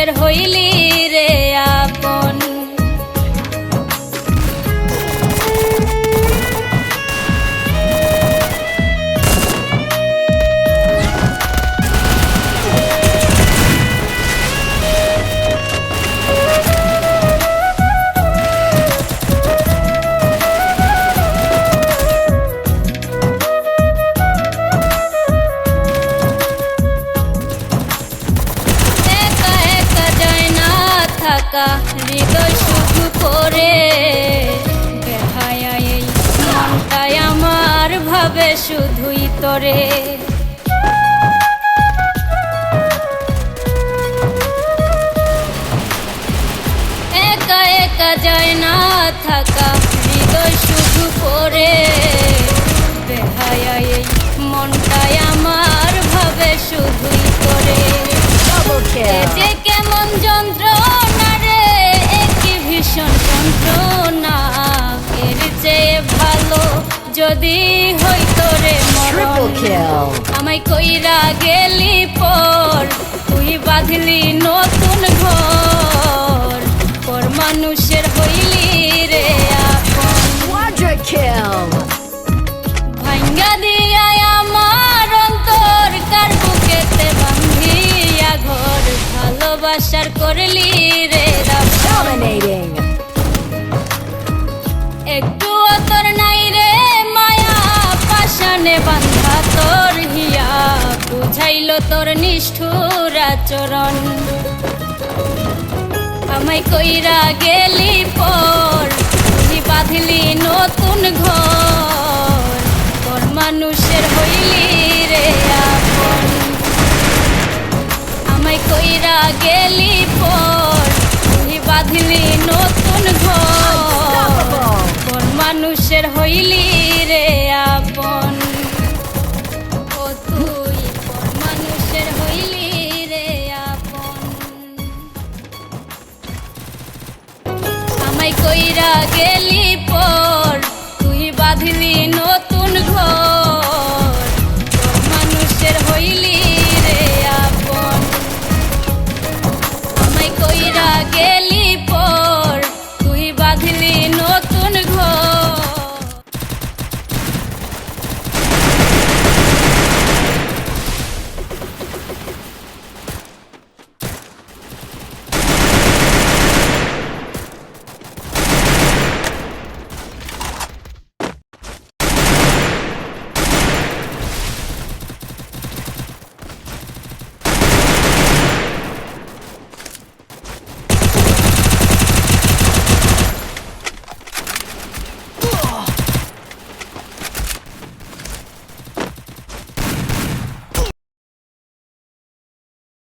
মানুষের হইলি রে আপন। হৃদয় শুধু করে বেহায়া এই মনটাই আমার ভাবে শুধুই তোরে। একা একা যায় না থাকা হৃদয় শুধু করে বেহায়া এই মনটাই আমার ভাবে শুধুই তোরে। যে কেমন যন্ত্রণা রে একই ভীষণ যন্ত্রণা, এর চেয়ে ভালো যদি হইতো রে মরণ। আমায় কইরা গেলি পর তুই বাঁধলি নতুন ঘর, পর মানুষের হইলি রে আপন। ভাঙ্গা দিয়া আমার অন্তর কার বুকেতে বান্ধিয়া ঘর, ভালোবাসার করলি রে Dominating. একটু তোর নাই রে মায়া পাশানে বান্ধা তোর হিয়া, বুঝাইল তোর নিষ্ঠুর আচরণ। আমায় কইরা গেলি পর তুই বাঁধলি নতুন ঘর, পর মানুষের হইলি রে আপন। আমায় কইরা গেলি পর তুই বাঁধলি নতুন ঘর, পর মানুষের হইলি